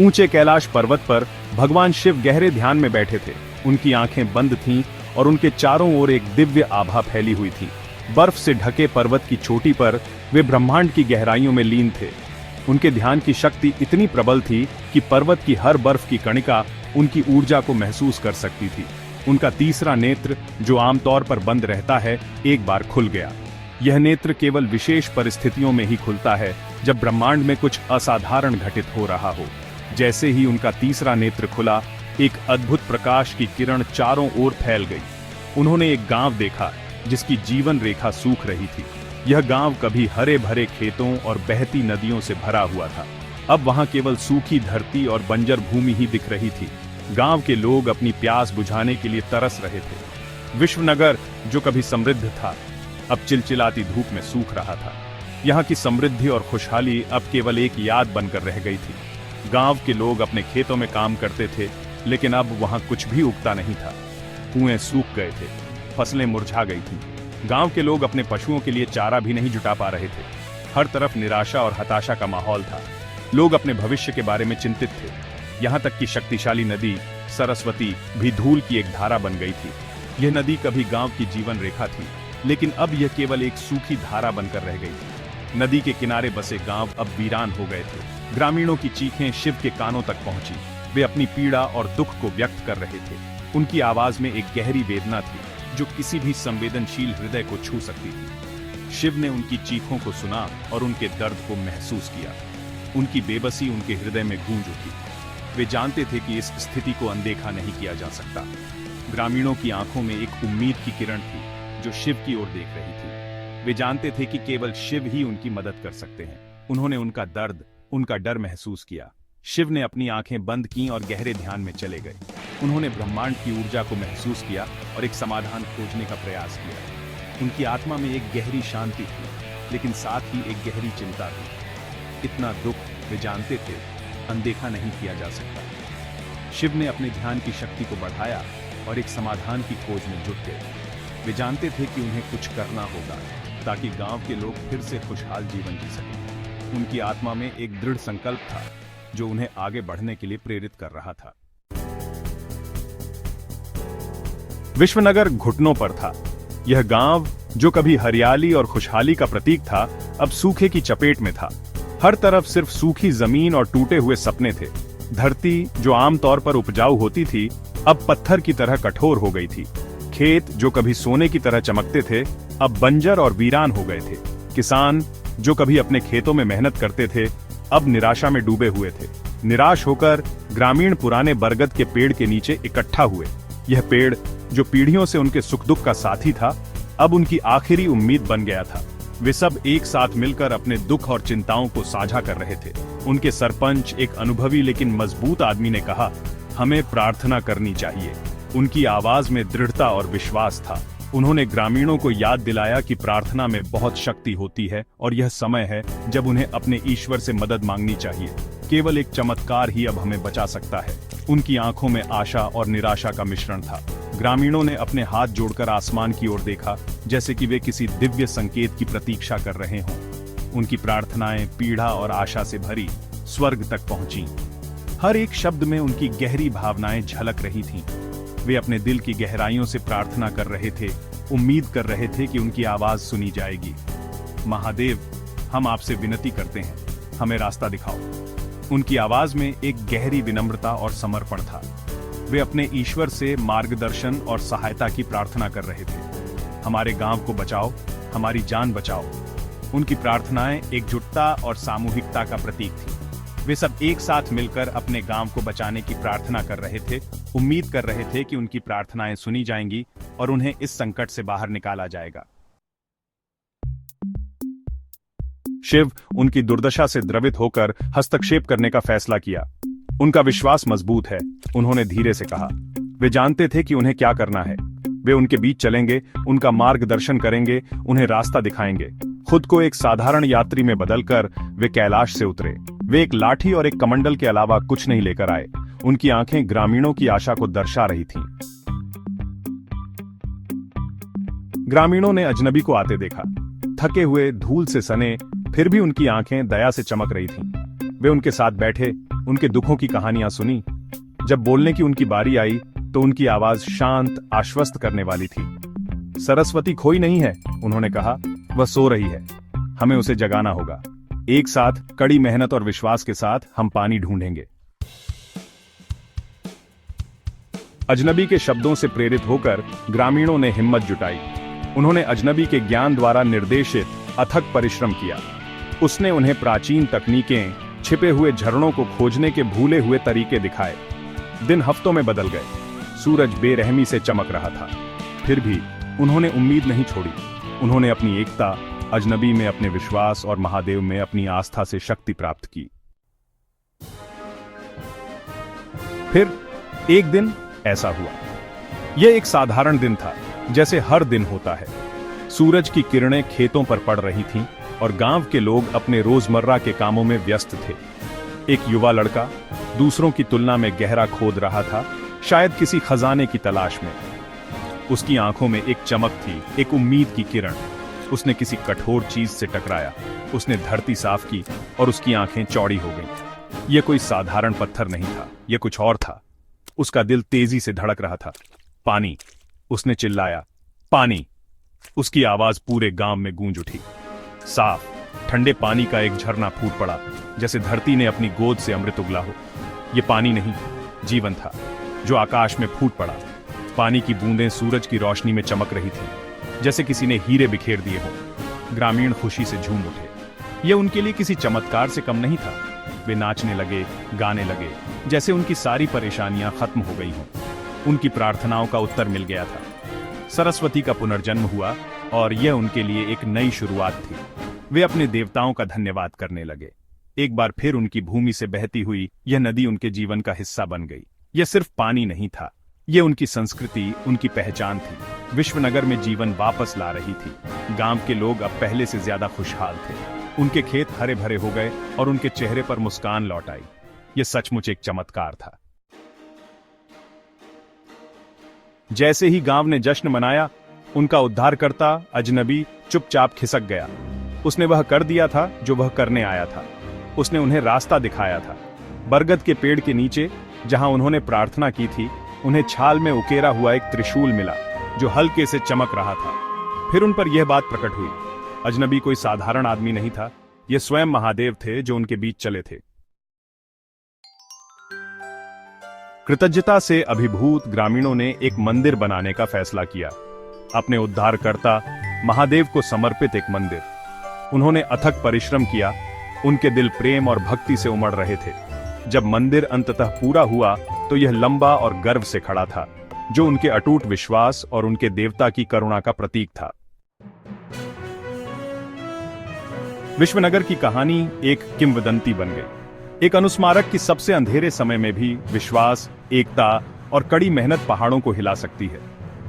ऊंचे कैलाश पर्वत पर भगवान शिव गहरे ध्यान में बैठे थे। उनकी आंखें बंद थीं और उनके चारों ओर एक दिव्य आभा फैली हुई थी। बर्फ से ढके पर्वत की चोटी पर वे ब्रह्मांड की गहराइयों में लीन थे। उनके ध्यान की शक्ति इतनी प्रबल थी कि पर्वत की हर बर्फ की कणिका उनकी ऊर्जा को महसूस कर सकती थी। उनका तीसरा नेत्र, जो आमतौर पर बंद रहता है, एक बार खुल गया। यह नेत्र केवल विशेष परिस्थितियों में ही खुलता है, जब ब्रह्मांड में कुछ असाधारण घटित हो रहा हो। जैसे ही उनका तीसरा नेत्र खुला, एक अद्भुत प्रकाश की किरण चारों ओर फैल गई। उन्होंने एक गांव देखा जिसकी जीवन रेखा सूख रही थी। यह गांव कभी हरे भरे खेतों और बहती नदियों से भरा हुआ था। अब वहां केवल सूखी धरती और बंजर भूमि ही दिख रही थी। गांव के लोग अपनी प्यास बुझाने के लिए तरस रहे थे। विश्वनगर, जो कभी समृद्ध था, अब चिलचिलाती धूप में सूख रहा था। यहाँ की समृद्धि और खुशहाली अब केवल एक याद बनकर रह गई थी। गांव के लोग अपने खेतों में काम करते थे, लेकिन अब वहां कुछ भी उगता नहीं था। कुएं सूख गए थे, फसलें मुरझा गई थीं। गांव के लोग अपने पशुओं के लिए चारा भी नहीं जुटा पा रहे थे। हर तरफ निराशा और हताशा का माहौल था। लोग अपने भविष्य के बारे में चिंतित थे। यहाँ तक कि शक्तिशाली नदी सरस्वती भी धूल की एक धारा बन गई थी। यह नदी कभी गांव की जीवन रेखा थी, लेकिन अब यह केवल एक सूखी धारा बनकर रह गई थी। नदी के किनारे बसे गांव अब वीरान हो गए थे। ग्रामीणों की चीखें शिव के कानों तक पहुंची। वे अपनी पीड़ा और दुख को व्यक्त कर रहे थे। उनकी आवाज में एक गहरी वेदना थी, जो किसी भी संवेदनशील हृदय को छू सकती थी। शिव ने उनकी चीखों को सुना और उनके दर्द को महसूस किया। उनकी बेबसी उनके हृदय में गूंज उठी। वे जानते थे कि इस स्थिति को अनदेखा नहीं किया जा सकता। ग्रामीणों की आंखों में एक उम्मीद की किरण थी, जो शिव की ओर देख रही थी। वे जानते थे कि केवल शिव ही उनकी मदद कर सकते हैं। उन्होंने उनका दर्द, उनका डर महसूस किया। शिव ने अपनी आंखें बंद कीं और गहरे ध्यान में चले गए। उन्होंने ब्रह्मांड की ऊर्जा को महसूस किया और एक समाधान खोजने का प्रयास किया। उनकी आत्मा में एक गहरी शांति थी, लेकिन साथ ही एक गहरी चिंता थी। इतना दुख, वे जानते थे, अनदेखा नहीं किया जा सकता। शिव ने अपने ध्यान की शक्ति को बढ़ाया और एक समाधान की खोज में जुट गए। वे जानते थे कि उन्हें कुछ करना होगा, ताकि गांव के लोग फिर से खुशहाल जीवन जी सकें। उनकी आत्मा में एक दृढ़ संकल्प था, जो उन्हें आगे बढ़ने के लिए प्रेरित कर रहा था। विश्वनगर घुटनों पर था। यह गांव, जो कभी हरियाली और खुशहाली का प्रतीक था, अब सूखे की चपेट में था। हर तरफ सिर्फ सूखी जमीन और टूटे हुए सपने थे। धरती, जो आमतौर पर उपजाऊ होती थी, अब पत्थर की तरह कठोर हो गई थी। खेत, जो कभी सोने की तरह चमकते थे, अब बंजर और वीरान हो गए थे। किसान, जो कभी अपने खेतों में मेहनत करते थे, अब निराशा में डूबे हुए थे। निराश होकर ग्रामीण पुराने बरगद के पेड़ के नीचे इकट्ठा हुए। यह पेड़, जो पीढ़ियों से उनके सुख दुख का साथी था, अब उनकी आखिरी उम्मीद बन गया था। वे सब एक साथ मिलकर अपने दुख और चिंताओं को साझा कर रहे थे। उनके सरपंच, एक अनुभवी लेकिन मजबूत आदमी, ने कहा, हमें प्रार्थना करनी चाहिए। उनकी आवाज में दृढ़ता और विश्वास था। उन्होंने ग्रामीणों को याद दिलाया कि प्रार्थना में बहुत शक्ति होती है और यह समय है जब उन्हें अपने ईश्वर से मदद मांगनी चाहिए। केवल एक चमत्कार ही अब हमें बचा सकता है। उनकी आंखों में आशा और निराशा का मिश्रण था। ग्रामीणों ने अपने हाथ जोड़कर आसमान की ओर देखा, जैसे कि वे किसी दिव्य संकेत की प्रतीक्षा कर रहे हों। उनकी प्रार्थनाएं पीड़ा और आशा से भरी स्वर्ग तक पहुंची। हर एक शब्द में उनकी गहरी भावनाएं झलक रही थीं। वे अपने दिल की गहराइयों से प्रार्थना कर रहे थे, उम्मीद कर रहे थे कि उनकी आवाज सुनी जाएगी। महादेव, हम आपसे विनती करते हैं, हमें रास्ता दिखाओ। उनकी आवाज में एक गहरी विनम्रता और समर्पण था। वे अपने ईश्वर से मार्गदर्शन और सहायता की प्रार्थना कर रहे थे। हमारे गांव को बचाओ, हमारी जान बचाओ। उनकी प्रार्थनाएं एकजुटता और सामूहिकता का प्रतीक थी। वे सब एक साथ मिलकर अपने गांव को बचाने की प्रार्थना कर रहे थे, उम्मीद कर रहे थे कि उनकी प्रार्थनाएं सुनी जाएंगी और उन्हें इस संकट से बाहर निकाला जाएगा। शिव, उनकी दुर्दशा से द्रवित होकर हस्तक्षेप करने का फैसला किया। उनका विश्वास मजबूत है, उन्होंने धीरे से कहा। वे जानते थे कि उन्हें क्या करना है। वे उनके बीच चलेंगे, उनका मार्गदर्शन करेंगे, उन्हें रास्ता दिखाएंगे। खुद को एक साधारण यात्री में बदलकर वे कैलाश से उतरे। वे एक लाठी और एक कमंडल के अलावा कुछ नहीं लेकर आए। उनकी आंखें ग्रामीणों की आशा को दर्शा रही थीं। ग्रामीणों ने अजनबी को आते देखा। थके हुए, धूल से सने, फिर भी उनकी आंखें दया से चमक रही थीं। वे उनके साथ बैठे, उनके दुखों की कहानियां सुनी। जब बोलने की उनकी बारी आई तो उनकी आवाज शांत, आश्वस्त करने वाली थी। सरस्वती खोई नहीं है, उन्होंने कहा, वह सो रही है, हमें उसे जगाना होगा। एक साथ, कड़ी मेहनत और विश्वास के साथ हम पानी ढूंढेंगे। अजनबी के शब्दों से प्रेरित होकर ग्रामीणों ने हिम्मत जुटाई। उन्होंने अजनबी के ज्ञान द्वारा निर्देशित अथक परिश्रम किया। उसने उन्हें प्राचीन तकनीकें, छिपे हुए झरनों को खोजने के भूले हुए तरीके दिखाए। दिन हफ्तों में बदल गए। सूरज बेरहमी से चमक रहा था, फिर भी उन्होंने उम्मीद नहीं छोड़ी। उन्होंने अपनी एकता, अजनबी में अपने विश्वास और महादेव में अपनी आस्था से शक्ति प्राप्त की। फिर एक दिन ऐसा हुआ। यह एक साधारण दिन था, जैसे हर दिन होता है। सूरज की किरणें खेतों पर पड़ रही थीं और गांव के लोग अपने रोजमर्रा के कामों में व्यस्त थे। एक युवा लड़का दूसरों की तुलना में गहरा खोद रहा था, शायद किसी खजाने की तलाश में। उसकी आंखों में एक चमक थी, एक उम्मीद की किरण। उसने किसी कठोर चीज से टकराया, उसने धरती साफ की और उसकी आंखें चौड़ी हो गईं। यह कोई साधारण पत्थर नहीं था, यह कुछ और था। उसका दिल तेजी से धड़क रहा था। पानी, उसने चिल्लाया, पानी। उसकी आवाज पूरे गांव में गूंज उठी। साफ, ठंडे पानी का एक झरना फूट पड़ा, जैसे धरती ने अपनी गोद से अमृत उगला हो। यह पानी नहीं, जीवन था, जो आकाश में फूट पड़ा। पानी की बूंदें सूरज की रोशनी में चमक रही थी, जैसे किसी ने हीरे बिखेर दिए हों। ग्रामीण खुशी से झूम उठे। यह उनके लिए किसी चमत्कार से कम नहीं था। वे नाचने लगे, गाने लगे, जैसे उनकी सारी परेशानियां खत्म हो गई हों। उनकी प्रार्थनाओं का उत्तर मिल गया था। सरस्वती का पुनर्जन्म हुआ और यह उनके लिए एक नई शुरुआत थी। वे अपने देवताओं का धन्यवाद करने लगे। एक बार फिर उनकी भूमि से बहती हुई यह नदी उनके जीवन का हिस्सा बन गई। यह सिर्फ पानी नहीं था, यह उनकी संस्कृति, उनकी पहचान थी। विश्वनगर में जीवन वापस ला रही थी। गांव के लोग अब पहले से ज्यादा खुशहाल थे। उनके खेत हरे भरे हो गए और उनके चेहरे पर मुस्कान लौट आई। यह सचमुच एक चमत्कार था। जैसे ही गांव ने जश्न मनाया, उनका उद्धारकर्ता अजनबी चुपचाप खिसक गया। उसने वह कर दिया था जो वह करने आया था। उसने उन्हें रास्ता दिखाया था। बरगद के पेड़ के नीचे, जहां उन्होंने प्रार्थना की थी, उन्हें छाल में उकेरा हुआ एक त्रिशूल मिला, जो हल्के से चमक रहा था। फिर उन पर यह बात प्रकट हुई, अजनबी कोई साधारण आदमी नहीं था, ये स्वयं महादेव थे जो उनके बीच चले थे। कृतज्ञता से अभिभूत ग्रामीणों ने एक मंदिर बनाने का फैसला किया, अपने उद्धारकर्ता महादेव को समर्पित एक मंदिर। उन्होंने अथक परिश्रम किया, उनके दिल प्रेम और भक्ति से उमड़ रहे थे। जब मंदिर अंततः पूरा हुआ तो यह लंबा और गर्व से खड़ा था, जो उनके अटूट विश्वास और उनके देवता की करुणा का प्रतीक था। विश्वनगर की कहानी एक किंवदंती बन गई, एक अनुस्मारक की सबसे अंधेरे समय में भी विश्वास, एकता और कड़ी मेहनत पहाड़ों को हिला सकती है।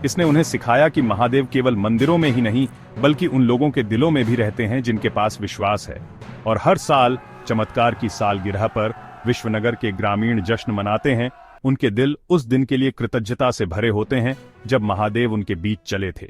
इसने उन्हें सिखाया कि महादेव केवल मंदिरों में ही नहीं, बल्कि उन लोगों के दिलों में भी रहते हैं जिनके पास विश्वास है। और हर साल चमत्कार की सालगिरह पर विश्वनगर के ग्रामीण जश्न मनाते हैं। उनके दिल उस दिन के लिए कृतज्ञता से भरे होते हैं जब महादेव उनके बीच चले थे।